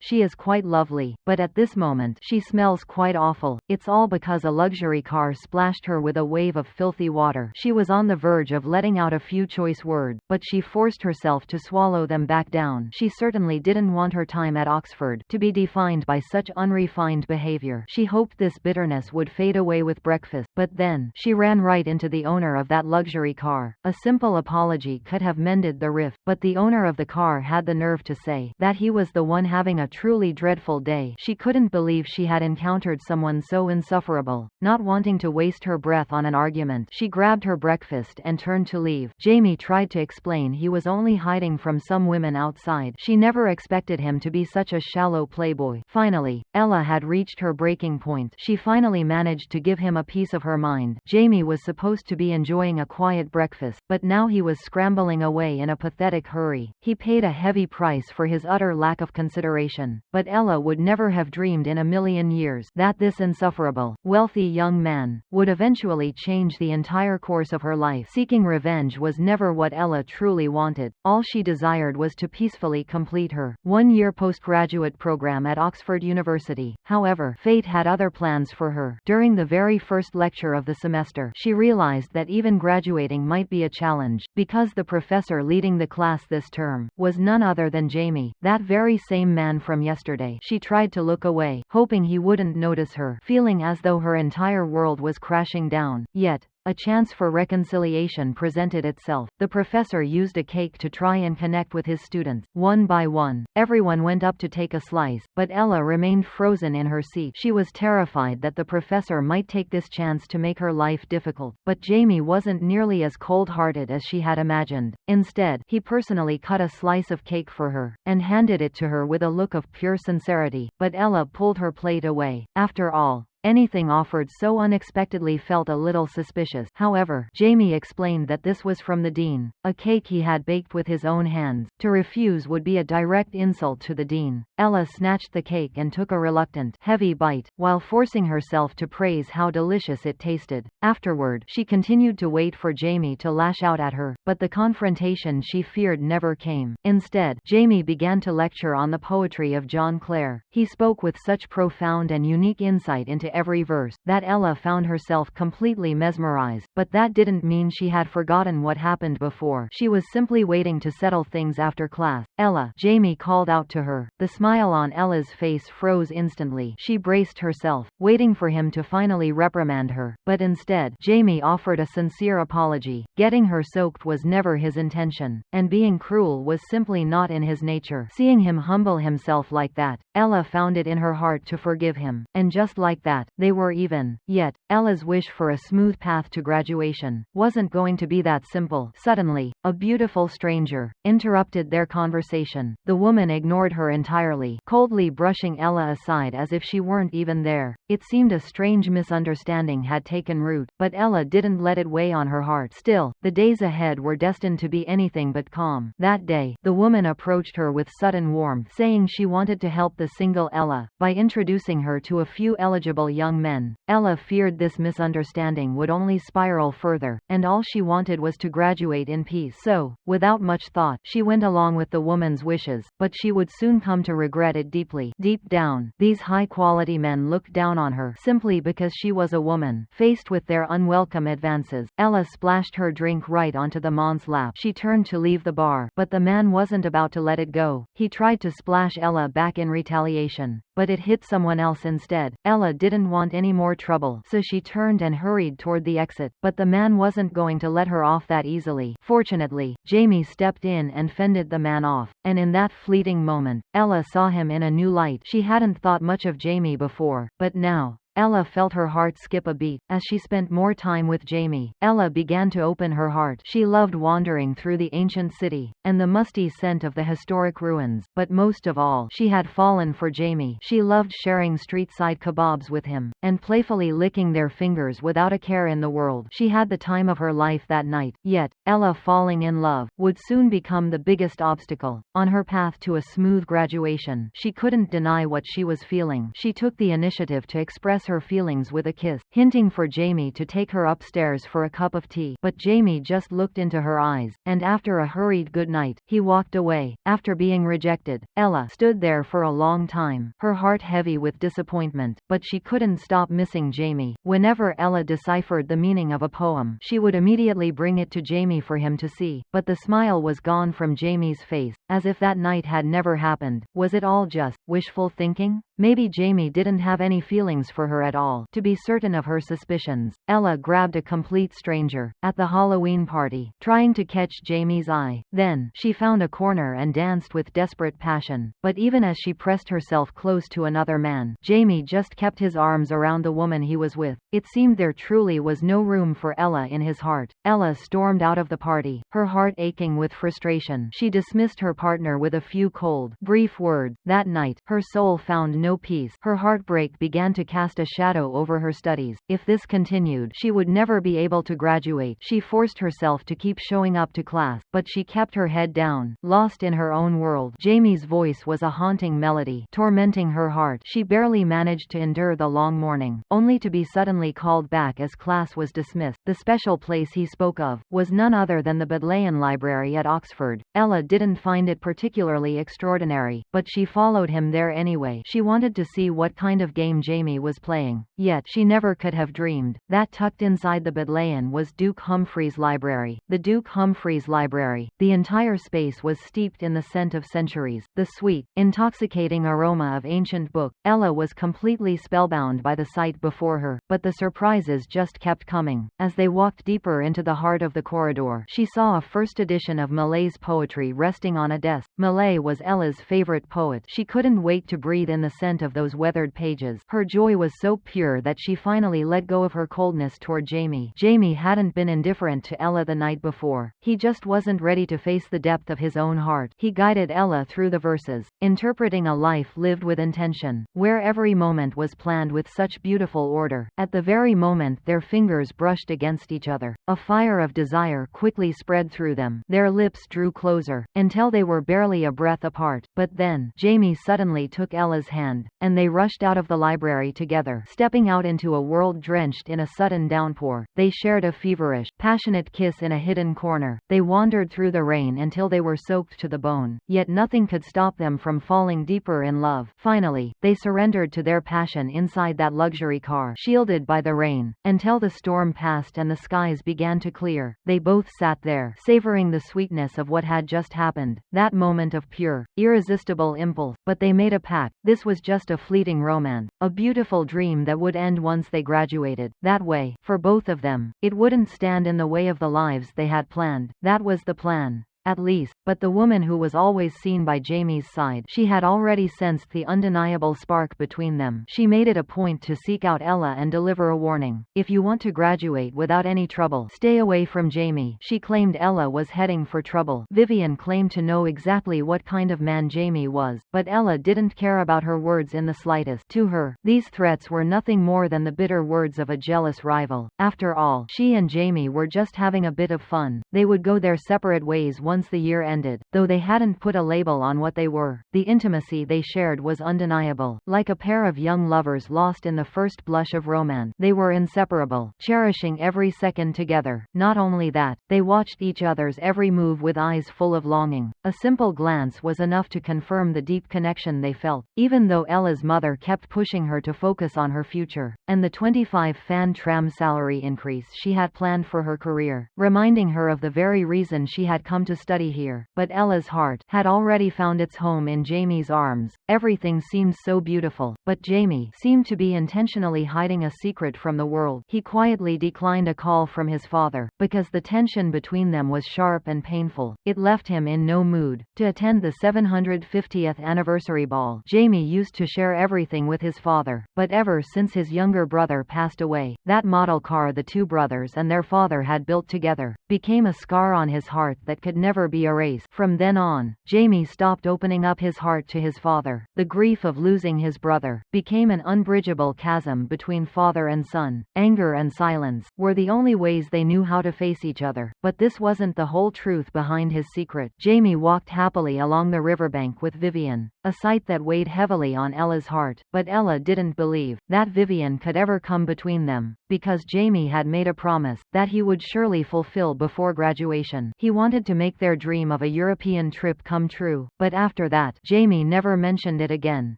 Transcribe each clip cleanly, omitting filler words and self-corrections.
She is quite lovely, but at this moment she smells quite awful. It's all because a luxury car splashed her with a wave of filthy water. She was on the verge of letting out a few choice words, but she forced herself to swallow them back down. She certainly didn't want her time at Oxford to be defined by such unrefined behavior. She hoped this bitterness would fade away with breakfast, but then she ran right into the owner of that luxury car. A simple apology could have mended the rift, but the owner of the car had the nerve to say that he was the one having a truly dreadful day. She couldn't believe she had encountered someone so insufferable. Not wanting to waste her breath on an argument, she grabbed her breakfast and turned to leave. Jamie tried to explain he was only hiding from some women outside. She never expected him to be such a shallow playboy. Finally, Ella had reached her breaking point. She finally managed to give him a piece of her mind. Jamie was supposed to be enjoying a quiet breakfast, but now he was scrambling away in a pathetic hurry. He paid a heavy price for his utter lack of consideration, but Ella would never have dreamed in a million years that this insufferable, wealthy young man would eventually change the entire course of her life. Seeking revenge was never what Ella truly wanted. All she desired was to peacefully complete her one-year postgraduate program at Oxford University. However, fate had other plans for her. During the very first lecture of the semester, she realized that even graduating might be a challenge, because the professor leading the class this term was none other than Jamie, that very same man from yesterday. She tried to look away, hoping he wouldn't notice her, feeling as though her entire world was crashing down. Yet, a chance for reconciliation presented itself. The professor used a cake to try and connect with his students. One by one, everyone went up to take a slice, but Ella remained frozen in her seat. She was terrified that the professor might take this chance to make her life difficult. But Jamie wasn't nearly as cold-hearted as she had imagined. Instead, he personally cut a slice of cake for her, and handed it to her with a look of pure sincerity. But Ella pulled her plate away. After all, anything offered so unexpectedly felt a little suspicious. However, Jamie explained that this was from the dean, a cake he had baked with his own hands. To refuse would be a direct insult to the dean. Ella snatched the cake and took a reluctant, heavy bite, while forcing herself to praise how delicious it tasted. Afterward, she continued to wait for Jamie to lash out at her, but the confrontation she feared never came. Instead, Jamie began to lecture on the poetry of John Clare. He spoke with such profound and unique insight into every verse that Ella found herself completely mesmerized. But that didn't mean she had forgotten what happened before. She was simply waiting to settle things after class. "Ella," Jamie called out to her. The smile on Ella's face froze instantly. She braced herself, waiting for him to finally reprimand her. But instead, Jamie offered a sincere apology. Getting her soaked was never his intention, and being cruel was simply not in his nature. Seeing him humble himself like that, Ella found it in her heart to forgive him. And just like that, they were even. Yet, Ella's wish for a smooth path to graduation wasn't going to be that simple. Suddenly, a beautiful stranger interrupted their conversation. The woman ignored her entirely, coldly brushing Ella aside as if she weren't even there. It seemed a strange misunderstanding had taken root, but Ella didn't let it weigh on her heart. Still, the days ahead were destined to be anything but calm. That day, the woman approached her with sudden warmth, saying she wanted to help the single Ella by introducing her to a few eligible young men. Ella feared this misunderstanding would only spiral further, and all she wanted was to graduate in peace. So, without much thought, she went along with the woman's wishes, but she would soon come to regret it deeply. Deep down, these high-quality men looked down on her simply because she was a woman. Faced with their unwelcome advances, Ella splashed her drink right onto the man's lap. She turned to leave the bar, but the man wasn't about to let it go. He tried to splash Ella back in retaliation, but it hit someone else instead. Ella didn't want any more trouble, so she turned and hurried toward the exit, but the man wasn't going to let her off that easily. Fortunately, Jamie stepped in and fended the man off, and in that fleeting moment, Ella saw him in a new light. She hadn't thought much of Jamie before, but now, Ella felt her heart skip a beat. As she spent more time with Jamie, Ella began to open her heart. She loved wandering through the ancient city, and the musty scent of the historic ruins, but most of all, she had fallen for Jamie. She loved sharing street-side kebabs with him, and playfully licking their fingers without a care in the world. She had the time of her life that night. Yet, Ella falling in love would soon become the biggest obstacle on her path to a smooth graduation. She couldn't deny what she was feeling. She took the initiative to express express her feelings with a kiss, hinting for Jamie to take her upstairs for a cup of tea. But Jamie just looked into her eyes, and after a hurried goodnight, he walked away. After being rejected, Ella stood there for a long time, her heart heavy with disappointment, but she couldn't stop missing Jamie. Whenever Ella deciphered the meaning of a poem, she would immediately bring it to Jamie for him to see, but the smile was gone from Jamie's face, as if that night had never happened. Was it all just wishful thinking? Maybe Jamie didn't have any feelings for her at all. To be certain of her suspicions, Ella grabbed a complete stranger at the Halloween party, trying to catch Jamie's eye. Then, she found a corner and danced with desperate passion. But even as she pressed herself close to another man, Jamie just kept his arms around the woman he was with. It seemed there truly was no room for Ella in his heart. Ella stormed out of the party, her heart aching with frustration. She dismissed her partner with a few cold, brief words. That night, her soul found no peace. Her heartbreak began to cast a shadow over her studies. If this continued, she would never be able to graduate. She forced herself to keep showing up to class, but she kept her head down, lost in her own world. Jamie's voice was a haunting melody, tormenting her heart. She barely managed to endure the long morning, only to be suddenly called back as class was dismissed. The special place he spoke of was none other than the Bodleian Library at Oxford. Ella didn't find it particularly extraordinary, but she followed him there anyway. She wanted to see what kind of game Jamie was playing, yet she never could have dreamed that tucked inside the Bodleian was Duke Humphrey's library. The Duke Humphrey's library. The entire space was steeped in the scent of centuries, the sweet, intoxicating aroma of ancient books. Ella was completely spellbound by the sight before her, but the surprises just kept coming. As they walked deeper into the heart of the corridor, she saw a first edition of Millet's poetry resting on a desk. Millet was Ella's favorite poet. She couldn't wait to breathe in the scent of those weathered pages. Her joy was so pure that she finally let go of her coldness toward Jamie. Jamie hadn't been indifferent to Ella the night before. He just wasn't ready to face the depth of his own heart. He guided Ella through the verses, interpreting a life lived with intention, where every moment was planned with such beautiful order. At the very moment their fingers brushed against each other, a fire of desire quickly spread through them. Their lips drew closer, until they were barely a breath apart. But then, Jamie suddenly took Ella's hand, and they rushed out of the library together, stepping out into a world drenched in a sudden downpour. They shared a feverish, passionate kiss in a hidden corner. They wandered through the rain until they were soaked to the bone, yet nothing could stop them from falling deeper in love. Finally, they surrendered to their passion inside that luxury car, shielded by the rain, until the storm passed and the skies began to clear. They both sat there, savoring the sweetness of what had just happened, that moment of pure, irresistible impulse. But they made a pact. This was just a fleeting romance, a beautiful dream that would end once they graduated. That way, for both of them, it wouldn't stand in the way of the lives they had planned. That was the plan, at least. But the woman who was always seen by Jamie's side, she had already sensed the undeniable spark between them. She made it a point to seek out Ella and deliver a warning. If you want to graduate without any trouble, stay away from Jamie. She claimed Ella was heading for trouble. Vivian claimed to know exactly what kind of man Jamie was, but Ella didn't care about her words in the slightest. To her, these threats were nothing more than the bitter words of a jealous rival. After all, she and Jamie were just having a bit of fun. They would go their separate ways once the year ended. Though they hadn't put a label on what they were, the intimacy they shared was undeniable. Like a pair of young lovers lost in the first blush of romance, they were inseparable, cherishing every second together. Not only that, they watched each other's every move with eyes full of longing. A simple glance was enough to confirm the deep connection they felt, even though Ella's mother kept pushing her to focus on her future, and the 25 fan tram salary increase she had planned for her career, reminding her of the very reason she had come to study here. But Ella's heart had already found its home in Jamie's arms. Everything seemed so beautiful, but Jamie seemed to be intentionally hiding a secret from the world. He quietly declined a call from his father, because the tension between them was sharp and painful. It left him in no mood to attend the 750th anniversary ball. Jamie used to share everything with his father, but ever since his younger brother passed away, that model car the two brothers and their father had built together became a scar on his heart that could never never be erased. From then on, Jamie stopped opening up his heart to his father. The grief of losing his brother became an unbridgeable chasm between father and son. Anger and silence were the only ways they knew how to face each other. But this wasn't the whole truth behind his secret. Jamie walked happily along the riverbank with Vivian, a sight that weighed heavily on Ella's heart. But Ella didn't believe that Vivian could ever come between them, because Jamie had made a promise that he would surely fulfill before graduation. He wanted to make their dream of a European trip come true. But after that, Jamie never mentioned it again,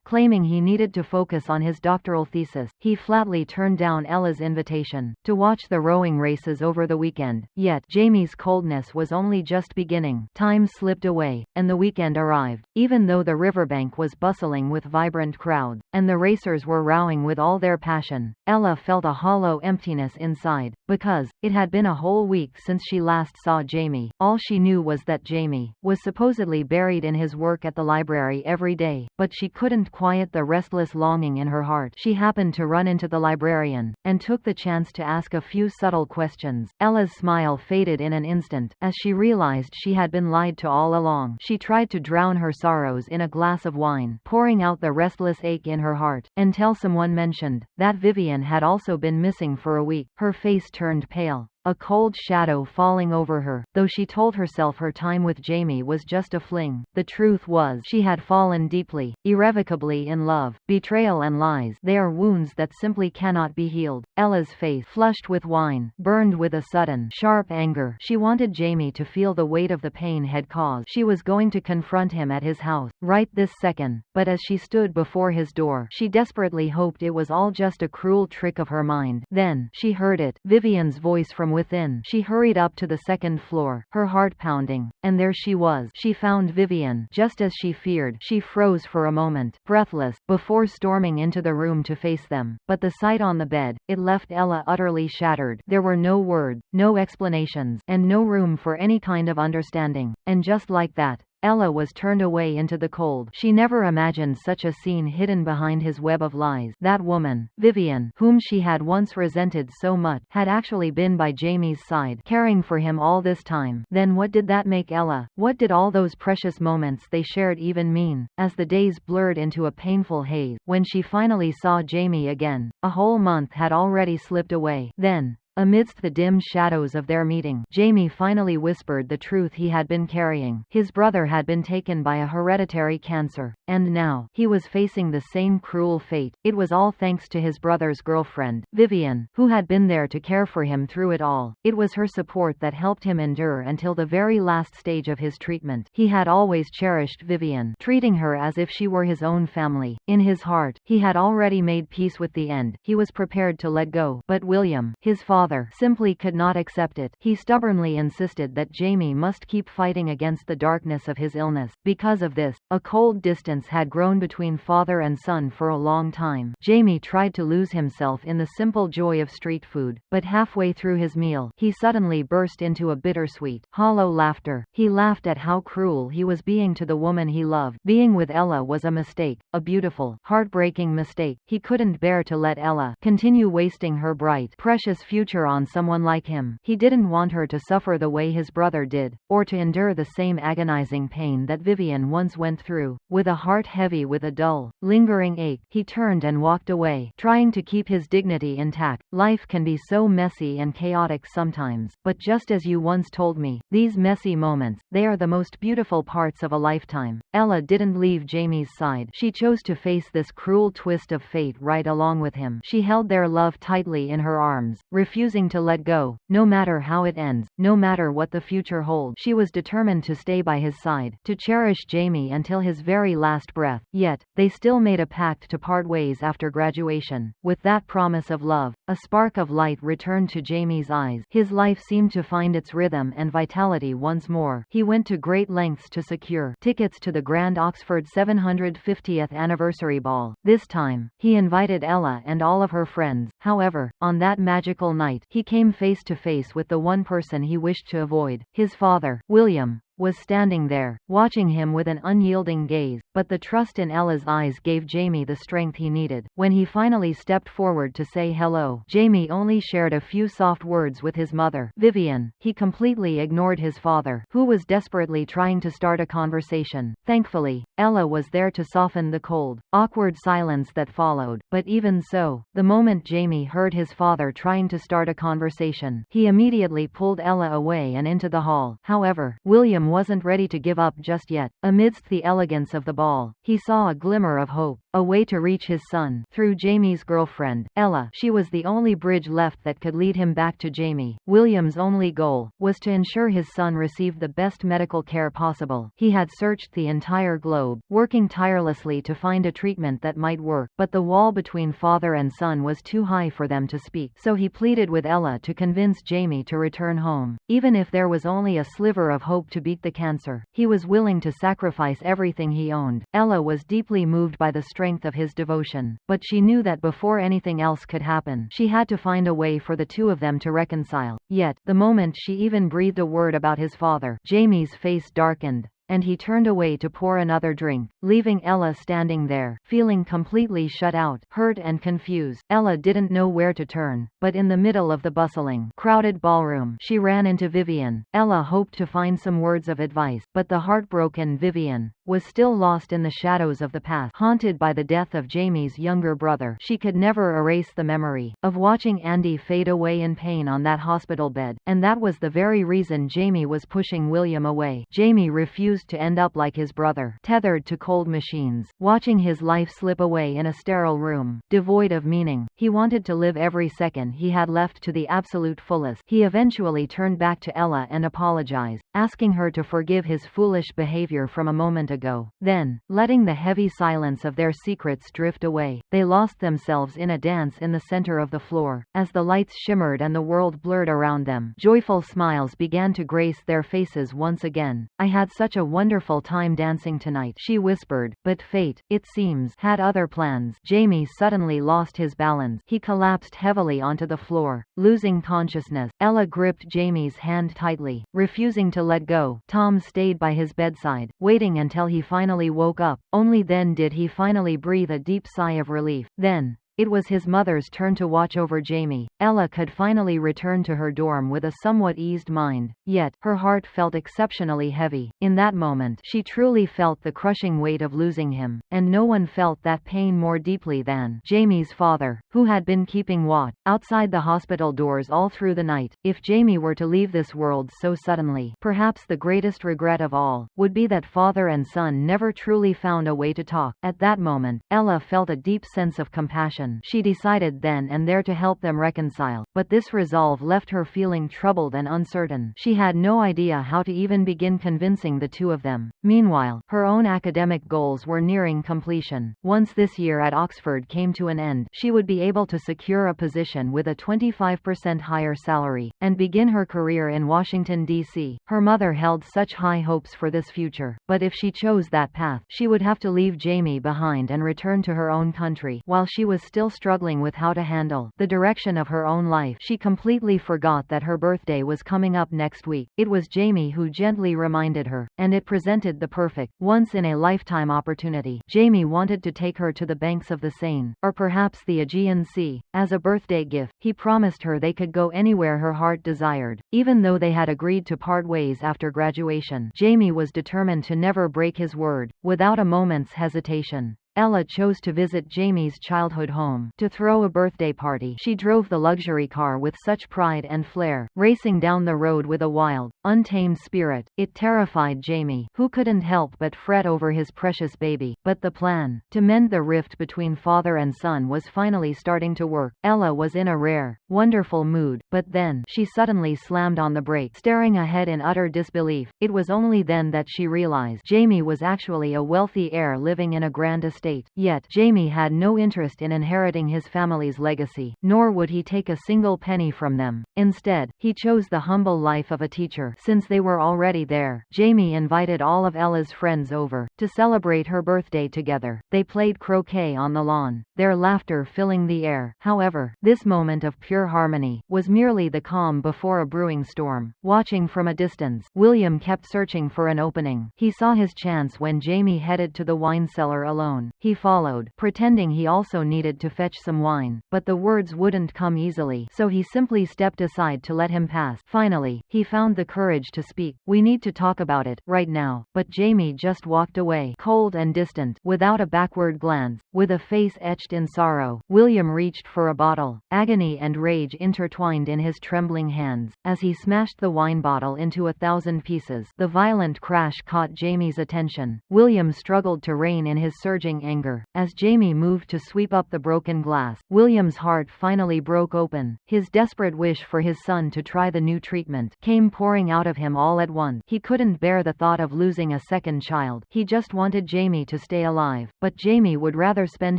claiming he needed to focus on his doctoral thesis. He flatly turned down Ella's invitation to watch the rowing races over the weekend. Yet, Jamie's coldness was only just beginning. Time slipped away, and the weekend arrived. Even though the riverbank was bustling with vibrant crowds, and the racers were rowing with all their passion, Ella felt a hollow emptiness inside, because it had been a whole week since she last saw Jamie. All she knew was that Jamie was supposedly buried in his work at the library every day, but she couldn't quiet the restless longing in her heart. She happened to run into the librarian, and took the chance to ask a few subtle questions. Ella's smile faded in an instant, as she realized she had been lied to all along. She tried to drown her sorrows in a glass of wine, pouring out the restless ache in her heart, until someone mentioned that Vivian had also been missing for a week. Her face turned pale, a cold shadow falling over her. Though she told herself her time with Jamie was just a fling, the truth was she had fallen deeply, irrevocably in love. Betrayal and lies, they are wounds that simply cannot be healed. Ella's face, flushed with wine, burned with a sudden, sharp anger. She wanted Jamie to feel the weight of the pain had caused. She was going to confront him at his house, right this second. But as she stood before his door, she desperately hoped it was all just a cruel trick of her mind. Then, she heard it, Vivian's voice from within. She hurried up to the second floor, her heart pounding, and there she was. She found Vivian, just as she feared. She froze for a moment, breathless, before storming into the room to face them. But the sight on the bed, it left Ella utterly shattered. There were no words, no explanations, and no room for any kind of understanding. And just like that, Ella was turned away into the cold. She never imagined such a scene hidden behind his web of lies. That woman, Vivian, whom she had once resented so much, had actually been by Jamie's side, caring for him all this time. Then what did that make Ella? What did all those precious moments they shared even mean? As the days blurred into a painful haze, when she finally saw Jamie again, a whole month had already slipped away. Then, amidst the dim shadows of their meeting, Jamie finally whispered the truth he had been carrying. His brother had been taken by a hereditary cancer, and now, he was facing the same cruel fate. It was all thanks to his brother's girlfriend, Vivian, who had been there to care for him through it all. It was her support that helped him endure until the very last stage of his treatment. He had always cherished Vivian, treating her as if she were his own family. In his heart, he had already made peace with the end. He was prepared to let go. But William, his father, simply could not accept it. He stubbornly insisted that Jamie must keep fighting against the darkness of his illness. Because of this, a cold distance had grown between father and son for a long time. Jamie tried to lose himself in the simple joy of street food, but halfway through his meal, he suddenly burst into a bittersweet, hollow laughter. He laughed at how cruel he was being to the woman he loved. Being with Ella was a mistake, a beautiful, heartbreaking mistake. He couldn't bear to let Ella continue wasting her bright, precious future on someone like him. He didn't want her to suffer the way his brother did, or to endure the same agonizing pain that Vivian once went through. With a heart heavy with a dull, lingering ache, he turned and walked away, trying to keep his dignity intact. Life can be so messy and chaotic sometimes, but just as you once told me, these messy moments, they are the most beautiful parts of a lifetime. Ella didn't leave Jamie's side. She chose to face this cruel twist of fate right along with him. She held their love tightly in her arms, refusing to let go, no matter how it ends, no matter what the future holds. She was determined to stay by his side, to cherish Jamie until his very last breath. Yet, they still made a pact to part ways after graduation. With that promise of love, a spark of light returned to Jamie's eyes. His life seemed to find its rhythm and vitality once more. He went to great lengths to secure tickets to the Grand Oxford 750th anniversary ball. This time, he invited Ella and all of her friends. However, on that magical night, he came face to face with the one person he wished to avoid, his father, William. was standing there, watching him with an unyielding gaze, but the trust in Ella's eyes gave Jamie the strength he needed. When he finally stepped forward to say hello, Jamie only shared a few soft words with his mother, Vivian. He completely ignored his father, who was desperately trying to start a conversation. Thankfully, Ella was there to soften the cold, awkward silence that followed. But even so, the moment Jamie heard his father trying to start a conversation, he immediately pulled Ella away and into the hall. However, William wasn't ready to give up just yet. Amidst the elegance of the ball, he saw a glimmer of hope, a way to reach his son, through Jamie's girlfriend, Ella. She was the only bridge left that could lead him back to Jamie. William's only goal was to ensure his son received the best medical care possible. He had searched the entire globe, working tirelessly to find a treatment that might work, but the wall between father and son was too high for them to speak. So he pleaded with Ella to convince Jamie to return home. Even if there was only a sliver of hope to beat the cancer, he was willing to sacrifice everything he owned. Ella was deeply moved by the strength of his devotion, but she knew that before anything else could happen, she had to find a way for the two of them to reconcile. Yet, the moment she even breathed a word about his father, Jamie's face darkened, and he turned away to pour another drink, leaving Ella standing there, feeling completely shut out, hurt and confused. Ella didn't know where to turn, but in the middle of the bustling, crowded ballroom, she ran into Vivian. Ella hoped to find some words of advice, but the heartbroken Vivian was still lost in the shadows of the past, haunted by the death of Jamie's younger brother. She could never erase the memory of watching Andy fade away in pain on that hospital bed, and that was the very reason Jamie was pushing William away. Jamie refused to end up like his brother, tethered to cold machines, watching his life slip away in a sterile room, devoid of meaning. He wanted to live every second he had left to the absolute fullest. He eventually turned back to Ella and apologized, asking her to forgive his foolish behavior from a moment ago. Then, letting the heavy silence of their secrets drift away, they lost themselves in a dance in the center of the floor. As the lights shimmered and the world blurred around them, joyful smiles began to grace their faces once again. "I had such a wonderful time dancing tonight," she whispered, but fate, it seems, had other plans. Jamie suddenly lost his balance. He collapsed heavily onto the floor, losing consciousness. Ella gripped Jamie's hand tightly, refusing to let go. Tom stayed by his bedside, waiting until he finally woke up. Only then did he finally breathe a deep sigh of relief. Then, it was his mother's turn to watch over Jamie. Ella could finally return to her dorm with a somewhat eased mind, yet, her heart felt exceptionally heavy. In that moment, she truly felt the crushing weight of losing him, and no one felt that pain more deeply than Jamie's father, who had been keeping watch outside the hospital doors all through the night. If Jamie were to leave this world so suddenly, perhaps the greatest regret of all would be that father and son never truly found a way to talk. At that moment, Ella felt a deep sense of compassion. She decided then and there to help them reconcile, but this resolve left her feeling troubled and uncertain. She had no idea how to even begin convincing the two of them. Meanwhile, her own academic goals were nearing completion. Once this year at Oxford came to an end, she would be able to secure a position with a 25% higher salary, and begin her career in Washington, D.C. Her mother held such high hopes for this future, but if she chose that path, she would have to leave Jamie behind and return to her own country. While she was still struggling with how to handle the direction of her own life, she completely forgot that her birthday was coming up next week. It was Jamie who gently reminded her, and it presented the perfect, once-in-a-lifetime opportunity. Jamie wanted to take her to the banks of the Seine, or perhaps the Aegean Sea, as a birthday gift. He promised her they could go anywhere her heart desired. Even though they had agreed to part ways after graduation, Jamie was determined to never break his word. Without a moment's hesitation, Ella chose to visit Jamie's childhood home. To throw a birthday party, she drove the luxury car with such pride and flair, racing down the road with a wild, untamed spirit. It terrified Jamie, who couldn't help but fret over his precious baby. But the plan to mend the rift between father and son was finally starting to work. Ella was in a rare, wonderful mood, but then, she suddenly slammed on the brake, staring ahead in utter disbelief. It was only then that she realized Jamie was actually a wealthy heir living in a grand estate. estate. Yet, Jamie had no interest in inheriting his family's legacy, nor would he take a single penny from them. Instead, he chose the humble life of a teacher. Since they were already there, Jamie invited all of Ella's friends over to celebrate her birthday together. They played croquet on the lawn, their laughter filling the air. However, this moment of pure harmony was merely the calm before a brewing storm. Watching from a distance, William kept searching for an opening. He saw his chance when Jamie headed to the wine cellar alone. He followed, pretending he also needed to fetch some wine, but the words wouldn't come easily, so he simply stepped aside to let him pass. Finally, he found the courage to speak. "We need to talk about it, right now." But Jamie just walked away, cold and distant, without a backward glance. With a face etched in sorrow, William reached for a bottle. Agony and rage intertwined in his trembling hands. As he smashed the wine bottle into 1,000 pieces, the violent crash caught Jamie's attention. William struggled to rein in his surging anger. As Jamie moved to sweep up the broken glass, William's heart finally broke open. His desperate wish for his son to try the new treatment came pouring out of him all at once. He couldn't bear the thought of losing a second child. He just wanted Jamie to stay alive. But Jamie would rather spend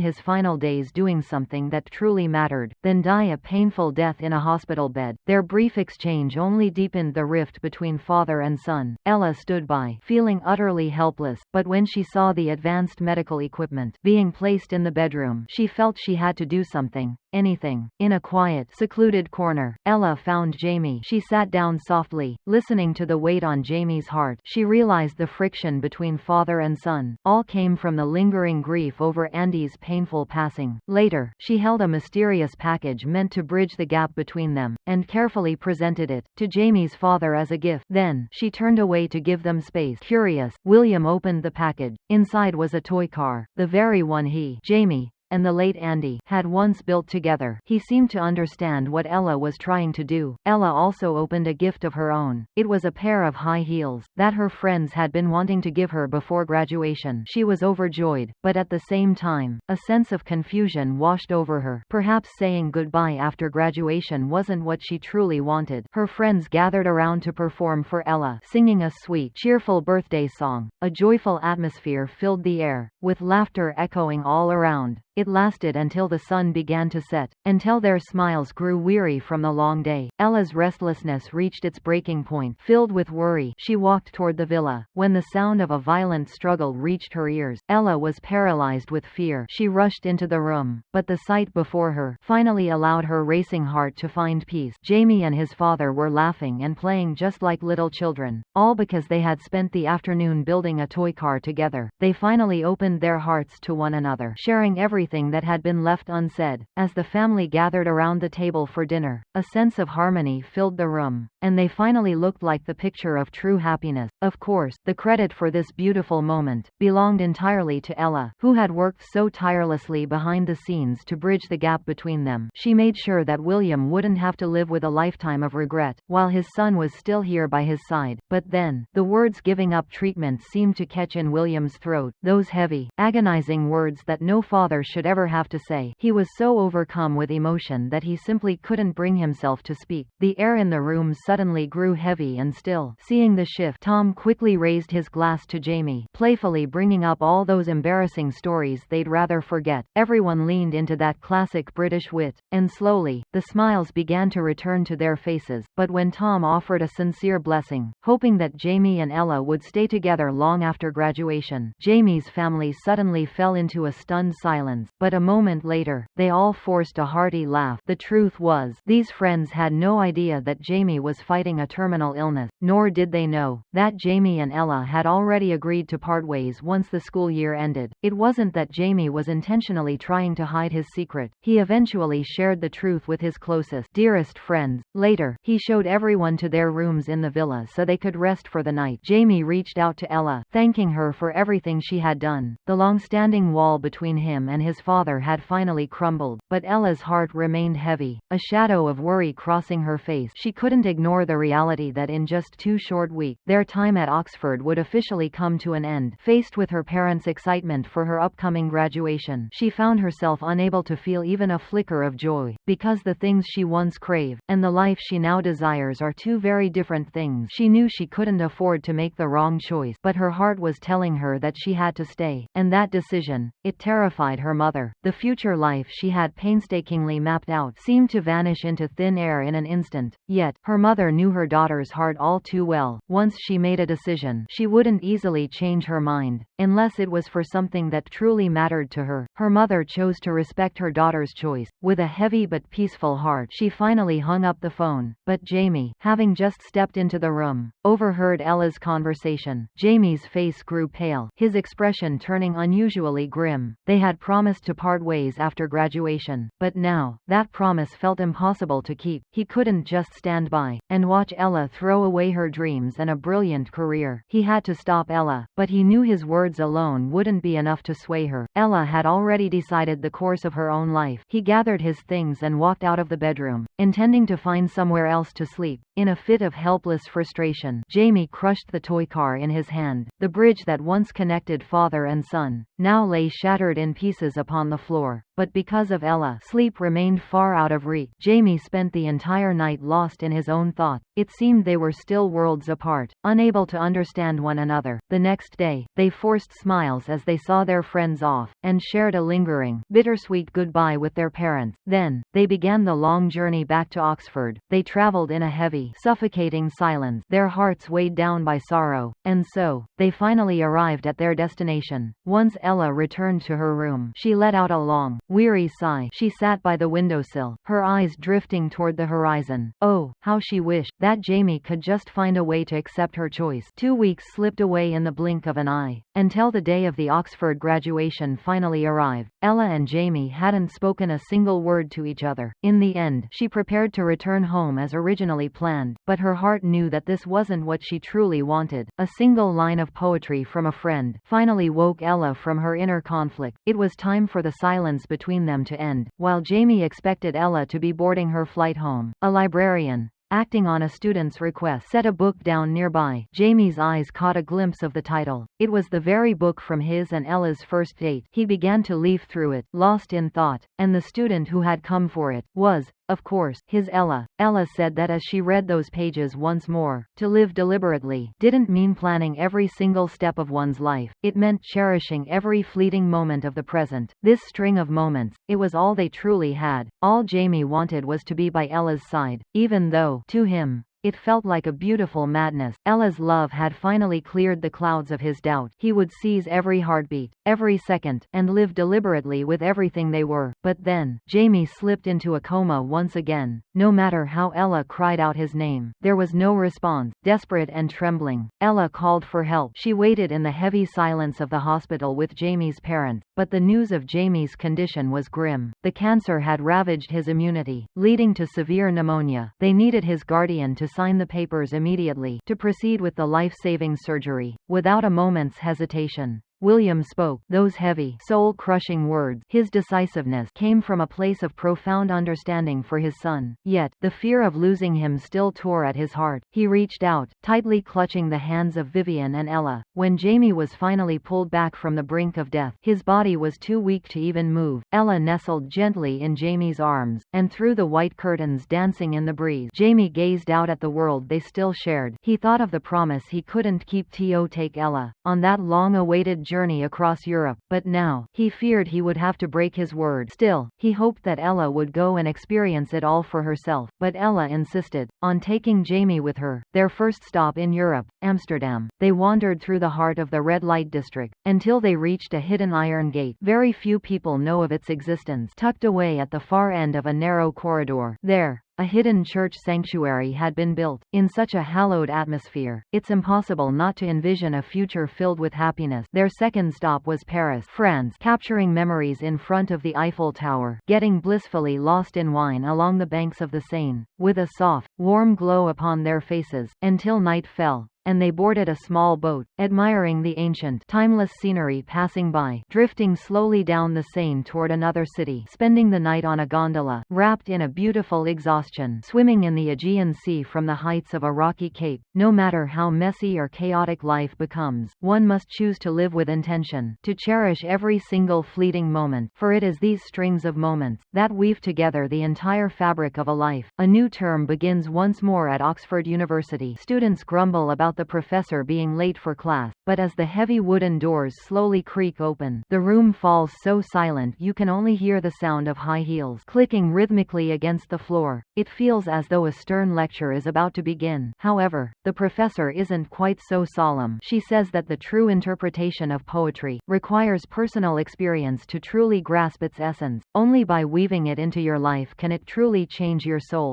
his final days doing something that truly mattered than die a painful death in a hospital bed. Their brief exchange only deepened the rift between father and son. Ella stood by, feeling utterly helpless, but when she saw the advanced medical equipment being placed in the bedroom, she felt she had to do something. Anything. In a quiet, secluded corner, Ella found Jamie. She sat down softly, listening to the weight on Jamie's heart. She realized the friction between father and son all came from the lingering grief over Andy's painful passing. Later, she held a mysterious package meant to bridge the gap between them, and carefully presented it to Jamie's father as a gift. Then, she turned away to give them space. Curious, William opened the package. Inside was a toy car, the very one he, Jamie, and the late Andy had once built together. He seemed to understand what Ella was trying to do. Ella also opened a gift of her own. It was a pair of high heels that her friends had been wanting to give her before graduation. She was overjoyed, but at the same time, a sense of confusion washed over her. Perhaps saying goodbye after graduation wasn't what she truly wanted. Her friends gathered around to perform for Ella, singing a sweet, cheerful birthday song. A joyful atmosphere filled the air, with laughter echoing all around. It lasted until the sun began to set, until their smiles grew weary from the long day. Ella's restlessness reached its breaking point. Filled with worry, she walked toward the villa. When the sound of a violent struggle reached her ears, Ella was paralyzed with fear. She rushed into the room, but the sight before her finally allowed her racing heart to find peace. Jamie and his father were laughing and playing just like little children, all because they had spent the afternoon building a toy car together. They finally opened their hearts to one another, sharing everything that had been left unsaid. As the family gathered around the table for dinner, a sense of harmony filled the room, and they finally looked like the picture of true happiness. Of course, the credit for this beautiful moment belonged entirely to Ella, who had worked so tirelessly behind the scenes to bridge the gap between them. She made sure that William wouldn't have to live with a lifetime of regret, while his son was still here by his side. But then, the words giving up treatment seemed to catch in William's throat, those heavy, agonizing words that no father should ever have to say. He was so overcome with emotion that he simply couldn't bring himself to speak. The air in the room suddenly grew heavy and still. Seeing the shift, Tom quickly raised his glass to Jamie, playfully bringing up all those embarrassing stories they'd rather forget. Everyone leaned into that classic British wit, and slowly, the smiles began to return to their faces. But when Tom offered a sincere blessing, hoping that Jamie and Ella would stay together long after graduation, Jamie's family suddenly fell into a stunned silence. But a moment later, they all forced a hearty laugh. The truth was, these friends had no idea that Jamie was fighting a terminal illness, nor did they know that Jamie and Ella had already agreed to part ways once the school year ended. It wasn't that Jamie was intentionally trying to hide his secret. He eventually shared the truth with his closest, dearest friends. Later, he showed everyone to their rooms in the villa so they could rest for the night. Jamie reached out to Ella, thanking her for everything she had done. The long-standing wall between him and his father had finally crumbled, but but Ella's heart remained heavy, a shadow of worry crossing her face. She couldn't ignore the reality that in just 2 short weeks, their time at Oxford would officially come to an end. Faced with her parents' excitement for her upcoming graduation, she found herself unable to feel even a flicker of joy, because the things she once craved, and the life she now desires are two very different things. She knew she couldn't afford to make the wrong choice, but her heart was telling her that she had to stay, and that decision, it terrified her mother. The future life she had painstakingly mapped out seemed to vanish into thin air in an instant. Yet, her mother knew her daughter's heart all too well. Once she made a decision, she wouldn't easily change her mind, unless it was for something that truly mattered to her. Her mother chose to respect her daughter's choice. With a heavy but peaceful heart, she finally hung up the phone. But Jamie, having just stepped into the room, overheard Ella's conversation. Jamie's face grew pale, his expression turning unusually grim. They had promised to part ways after graduation, but now, that promise felt impossible to keep. He couldn't just stand by and watch Ella throw away her dreams and a brilliant career. He had to stop Ella, but he knew his words alone wouldn't be enough to sway her. Ella had already decided the course of her own life. He gathered his things and walked out of the bedroom, intending to find somewhere else to sleep. In a fit of helpless frustration, Jamie crushed the toy car in his hand. The bridge that once connected father and son now lay shattered in pieces upon the floor. But because of Ella, sleep remained far out of reach. Jamie spent the entire night lost in his own thoughts. It seemed they were still worlds apart, unable to understand one another. The next day, they forced smiles as they saw their friends off, and shared a lingering, bittersweet goodbye with their parents. Then, they began the long journey back to Oxford. They traveled in a heavy, suffocating silence, their hearts weighed down by sorrow, and so, they finally arrived at their destination. Once Ella returned to her room, she let out a long, weary sigh. She sat by the windowsill, her eyes drifting toward the horizon. Oh, how she wished that Jamie could just find a way to accept her choice. 2 weeks slipped away in the blink of an eye, until the day of the Oxford graduation finally arrived. Ella and Jamie hadn't spoken a single word to each other. In the end, she prepared to return home as originally planned, but her heart knew that this wasn't what she truly wanted. A single line of poetry from a friend finally woke Ella from her inner conflict. It was time for the silence between them to end. While Jamie expected Ella to be boarding her flight home, a librarian, acting on a student's request, set a book down nearby. Jamie's eyes caught a glimpse of the title. It was the very book from his and Ella's first date. He began to leaf through it, lost in thought, and the student who had come for it was, of course, his Ella. Ella said that as she read those pages once more, to live deliberately didn't mean planning every single step of one's life. It meant cherishing every fleeting moment of the present. This string of moments, it was all they truly had. All Jamie wanted was to be by Ella's side, even though, to him, it felt like a beautiful madness. Ella's love had finally cleared the clouds of his doubt. He would seize every heartbeat, every second, and live deliberately with everything they were. But then, Jamie slipped into a coma once again. No matter how Ella cried out his name, there was no response. Desperate and trembling, Ella called for help. She waited in the heavy silence of the hospital with Jamie's parents, but the news of Jamie's condition was grim. The cancer had ravaged his immunity, leading to severe pneumonia. They needed his guardian to sign the papers immediately, to proceed with the life-saving surgery. Without a moment's hesitation, William spoke. Those heavy, soul-crushing words, his decisiveness, came from a place of profound understanding for his son. Yet, the fear of losing him still tore at his heart. He reached out, tightly clutching the hands of Vivian and Ella. When Jamie was finally pulled back from the brink of death, his body was too weak to even move. Ella nestled gently in Jamie's arms, and through the white curtains dancing in the breeze, Jamie gazed out at the world they still shared. He thought of the promise he couldn't keep to take Ella on that long-awaited journey across Europe, but now, he feared he would have to break his word. Still, he hoped that Ella would go and experience it all for herself. But Ella insisted on taking Jamie with her. Their first stop in Europe, Amsterdam. They wandered through the heart of the red light district, until they reached a hidden iron gate. Very few people know of its existence. Tucked away at the far end of a narrow corridor, there, a hidden church sanctuary had been built. In such a hallowed atmosphere, it's impossible not to envision a future filled with happiness. Their second stop was Paris, France, capturing memories in front of the Eiffel Tower, getting blissfully lost in wine along the banks of the Seine, with a soft, warm glow upon their faces, until night fell. and they boarded a small boat, admiring the ancient, timeless scenery passing by, drifting slowly down the Seine toward another city, spending the night on a gondola, wrapped in a beautiful exhaustion, swimming in the Aegean Sea from the heights of a rocky cape. No matter how messy or chaotic life becomes, one must choose to live with intention, to cherish every single fleeting moment, for it is these strings of moments that weave together the entire fabric of a life. A new term begins once more at Oxford University. Students grumble about the professor being late for class, but as the heavy wooden doors slowly creak open, the room falls so silent you can only hear the sound of high heels clicking rhythmically against the floor. It feels as though a stern lecture is about to begin. However, the professor isn't quite so solemn. She says that the true interpretation of poetry requires personal experience to truly grasp its essence. Only by weaving it into your life can it truly change your soul.